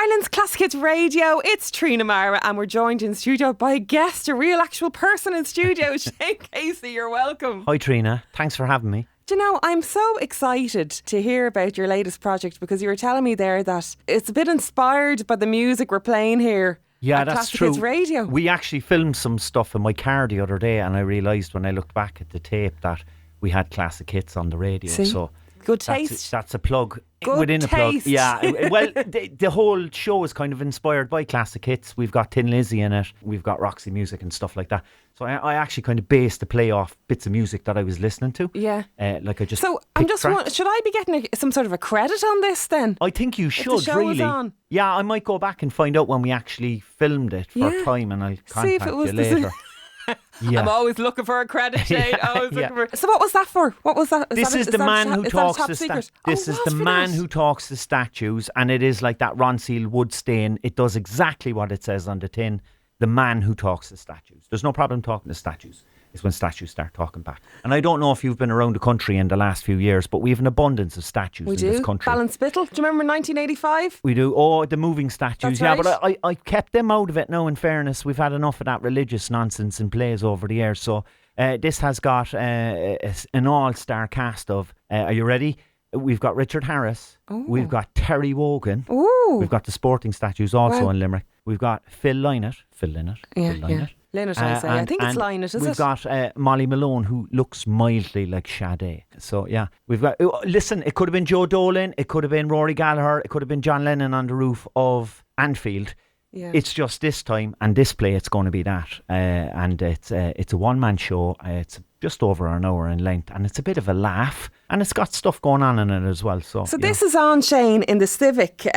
Ireland's Classic Hits Radio. It's Trina Mara, and we're joined in studio by a guest, a real actual person in studio. Shane Casey, you're welcome. Hi Trina, thanks for having me. Do you know, I'm so excited to hear about your latest project, because you were telling me there that it's a bit inspired by the music we're playing here. Yeah, at that's Classic true. Hits Radio. We actually filmed some stuff in my car the other day, and I realised when I looked back at the tape that we had Classic Hits on the radio. See? So Good taste. That's a plug Good within taste. a plug. Yeah. Well, the whole show is kind of inspired by Classic Hits. We've got Tin Lizzy in it. We've got Roxy music and stuff like that. So I actually kind of based the play off bits of music that I was listening to. Yeah. So I'm just wondering, should I be getting some sort of a credit on this then? I think you should, show really. is on. Yeah, I might go back and find out when we actually filmed it for time, and I'll See if contact it was you later. Yeah. I'm always looking for a credit, Shane. Yeah, Always yeah. looking for. So what was that for? What was that? This is the man who talks the statues. This is the man who talks the statues, and it is like that Ronseal wood stain. It does exactly what it says on the tin. The man who talks the statues. There's no problem talking to statues. It's when statues start talking back. And I don't know if you've been around the country in the last few years, but we have an abundance of statues in this country. Ballinspittle. Do you remember 1985? We do. Oh, the moving statues. That's yeah, right. but I kept them out of it now, in fairness. We've had enough of that religious nonsense in plays over the years. So this has got an all-star cast of, are you ready? We've got Richard Harris. Ooh. We've got Terry Wogan. Ooh. We've got the sporting statues also in Limerick. We've got Phil Lynott. Yeah. Lynott, I say. I think it's Lynott, is we've it? got Molly Malone, who looks mildly like Sade. So, yeah. We've got... listen, it could have been Joe Dolan. It could have been Rory Gallagher. It could have been John Lennon on the roof of Anfield. Yeah. It's just this time and this play, it's going to be that. And it's a one-man show. It's just over an hour in length, and it's a bit of a laugh, and it's got stuff going on in it as well. So this is on, Shane, in the Civic.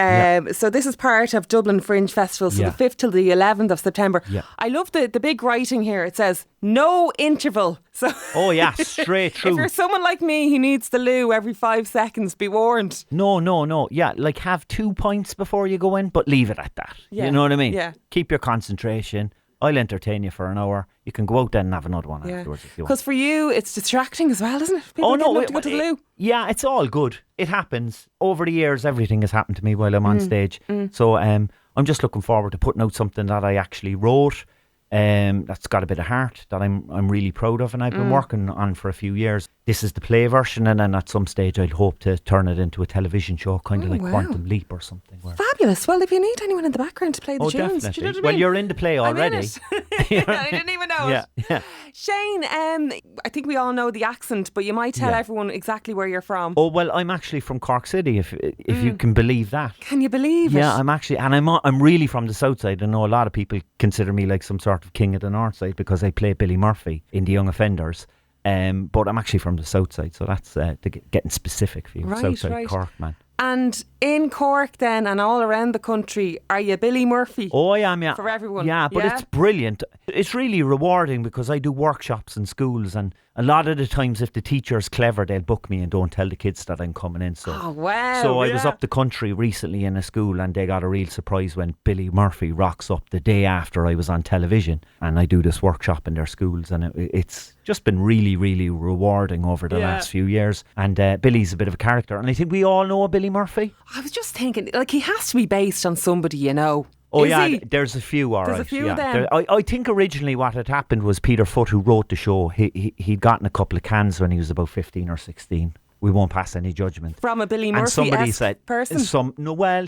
So this is part of Dublin Fringe Festival, so the 5th till the 11th of September. Yeah. I love the big writing here. It says, no interval. So oh yeah, straight through. If you're someone like me who needs the loo every 5 seconds, be warned. No. Yeah, like have 2 pints before you go in, but leave it at that. Yeah. You know what I mean? Yeah. Keep your concentration. I'll entertain you for an hour. You can go out then and have another one afterwards if you want. Because for you, it's distracting as well, isn't it? People to go to the loo. Yeah, it's all good. It happens. Over the years, everything has happened to me while I'm on stage. So I'm just looking forward to putting out something that I actually wrote. That's got a bit of heart that I'm really proud of, and I've been working on for a few years. This is the play version, and then at some stage I'd hope to turn it into a television show, kind of like Quantum Leap or something. Fabulous. Well, if you need anyone in the background to play the tunes, definitely. do you know what I mean? Well, you're in the play already. I didn't even know it. Yeah. Shane, I think we all know the accent, but you might tell everyone exactly where you're from. Oh well, I'm actually from Cork City, if you can believe that. Can you believe it? Yeah, I'm actually, and I'm really from the south side. I know a lot of people consider me like some sort of king of the north side because I play Billy Murphy in The Young Offenders. But I'm actually from the south side, so that's getting specific for you. South side Cork, man. And in Cork then, and all around the country, are you Billy Murphy? Oh, I am, yeah. For everyone. Yeah, but it's brilliant. It's really rewarding because I do workshops in schools, and a lot of the times if the teacher's clever, they'll book me and don't tell the kids that I'm coming in. So, oh, wow. So I was up the country recently in a school, and they got a real surprise when Billy Murphy rocks up the day after I was on television, and I do this workshop in their schools, and it's just been really, really rewarding over the last few years. And Billy's a bit of a character, and I think we all know Billy Murphy. I was just thinking, like, he has to be based on somebody you know. Oh, Is yeah, he? there's a few, all right. There's a few of yeah. them. I think originally what had happened was Peter Foot, who wrote the show, he'd gotten a couple of cans when he was about 15 or 16. We won't pass any judgment. From a Billy Murphy and somebody said, person?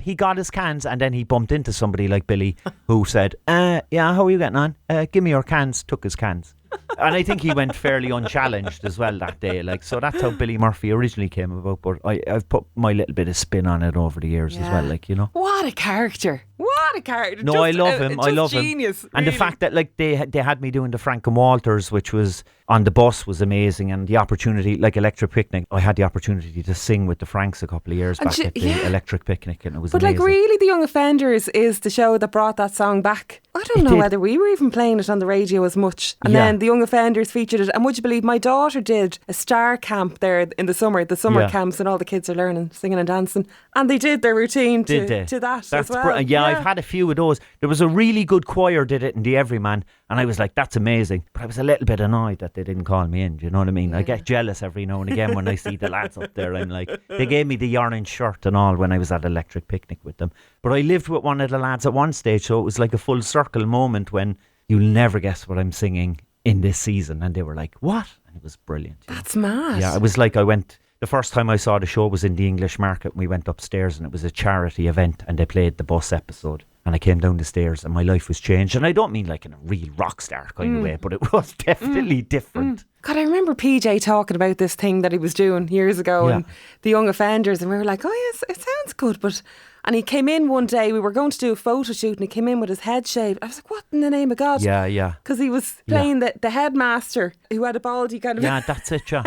He got his cans, and then he bumped into somebody like Billy who said, yeah, how are you getting on? Give me your cans. Took his cans. And I think he went fairly unchallenged as well that day. Like, so that's how Billy Murphy originally came about. But I've put my little bit of spin on it over the years as well. Like, you know, what a character! What a character! No, I love him. I love genius, him. And the fact that like they had me doing the Frank and Walters, which was on the bus, was amazing. And the opportunity, like Electric Picnic, I had the opportunity to sing with the Franks a couple of years back at the Electric Picnic, and it was amazing. But like, really, The Young Offenders is the show that brought that song back. I don't know whether we were even playing it on the radio as much. And then The Young Offenders featured it. And would you believe my daughter did a star camp there in the summer camps, and all the kids are learning singing and dancing. And they did their routine to that as well. I've had a few of those. There was a really good choir did it in the Everyman, and I was like, that's amazing. But I was a little bit annoyed that they didn't call me in. Do you know what I mean? I get jealous every now and again when I see the lads up there. I'm like, they gave me the orange shirt and all when I was at Electric Picnic with them. But I lived with one of the lads at one stage, so it was like a full circle moment when you'll never guess what I'm singing in this season. And they were like, what? And it was brilliant. That's mad. Yeah, it was like the first time I saw the show was in the English Market, and we went upstairs and it was a charity event and they played the Bus episode. And I came down the stairs and my life was changed. And I don't mean like in a real rock star kind of way, but it was definitely different. God, I remember PJ talking about this thing that he was doing years ago and the young offenders, and we were like, oh yes, it sounds good, but... And he came in one day, we were going to do a photo shoot, and he came in with his head shaved. I was like, what in the name of God? Yeah. Because he was playing the headmaster who had a baldy kind of... Yeah, that's it, yeah.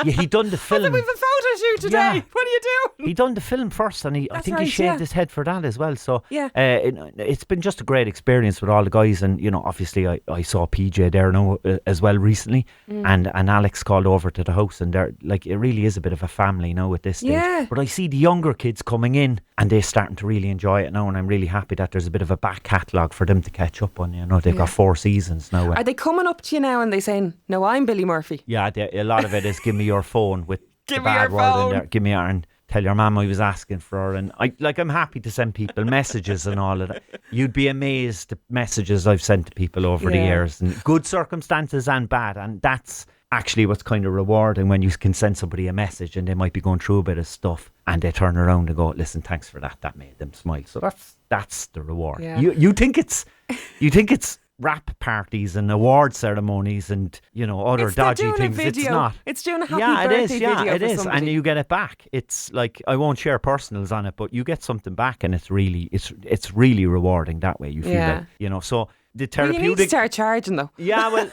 Yeah, he done the film. I said, we have a photo shoot today. Yeah. What are you doing? He done the film first, and I think he shaved his head for that as well. So it's been just a great experience with all the guys, and you know, obviously I saw PJ there now as well recently, and Alex called over to the house, and they're like, it really is a bit of a family now at this stage. Yeah. But I see the younger kids coming in, and they're starting to really enjoy it now, and I'm really happy that there's a bit of a back catalogue for them to catch up on. You know, they've got 4 seasons now. Are they coming up to you now and they saying, no, I'm Billy Murphy? Yeah, a lot of it is give me your phone with the bad word in there. Give me your, and tell your mum I was asking for her. And I'm happy to send people messages and all of that. You'd be amazed the messages I've sent to people over the years, and good circumstances and bad. And that's actually what's kind of rewarding, when you can send somebody a message and they might be going through a bit of stuff and they turn around and go, listen, thanks for that made them smile. So that's the reward. You think it's rap parties and award ceremonies and, you know, other dodgy things. It's not. It's doing a happy birthday video. Yeah, it is. Somebody. And you get it back. It's like, I won't share personals on it, but you get something back, and it's really rewarding that way. You feel that, you know, so the therapeutic... You need to start charging though. Yeah, well,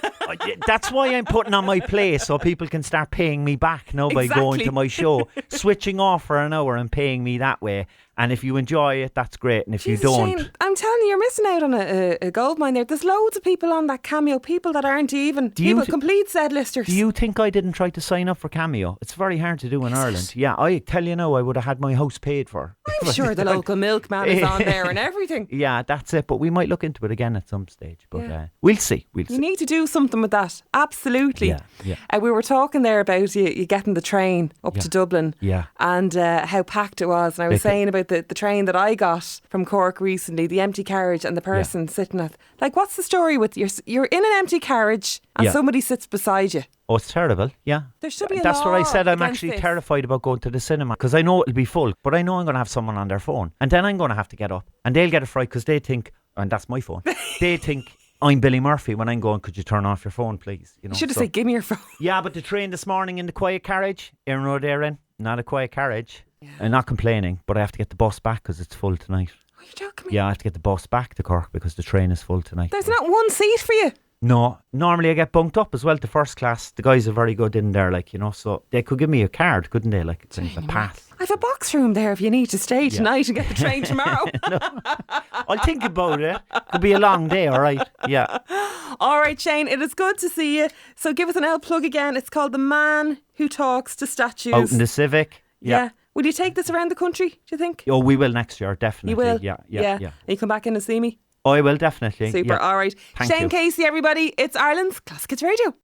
that's why I'm putting on my play, so people can start paying me back now by going to my show, switching off for an hour and paying me that way. And if you enjoy it, that's great. And if you don't... Shane, I'm telling you, you're missing out on a gold mine there. There's loads of people on that Cameo, people that aren't even complete Z-listers. Do you think I didn't try to sign up for Cameo? It's very hard to do in Ireland. Yeah, I tell you now, I would have had my house paid for. I'm sure the local milkman is on there and everything. Yeah, that's it. But we might look into it again at some stage. But we'll see. You need to do something with that. Absolutely. Yeah. We were talking there about you getting the train up to Dublin. Yeah. And how packed it was. And I was saying about the train that I got from Cork recently, the empty carriage and the person sitting at... Like, what's the story with... You're in an empty carriage and somebody sits beside you. Oh, it's terrible, yeah. There should be That's what I said. I'm against actually terrified about going to the cinema, because I know it'll be full, but I know I'm going to have someone on their phone. And then I'm going to have to get up. And they'll get a fright because they think, and that's my phone, they think I'm Billy Murphy when I'm going, could you turn off your phone, please? You know, should have said, give me your phone. Yeah, but the train this morning in the quiet carriage, Erin Road Erin, not a quiet carriage. Yeah. I'm not complaining, but I have to get the bus back because it's full tonight. Are you joking me? Yeah, I have to get the bus back to Cork because the train is full tonight. There's not one seat for you? No, normally I get bunked up as well to first class. The guys are very good in there, like, you know, so they could give me a card, couldn't they? Like, it's a pass. I have a box room there if you need to stay tonight and get the train tomorrow. No, I'll think about it. Could be a long day, all right? Yeah. All right, Shane, it is good to see you. So give us an L plug again. It's called The Man Who Talks to Statues. Out in the Civic. Yeah. Will you take this around the country, do you think? Oh, we will next year, definitely. You will? Yeah. Will you come back in and see me? I will, definitely. Super, all right. Thank Shane you. Casey, everybody. It's Ireland's Classic Hits Radio.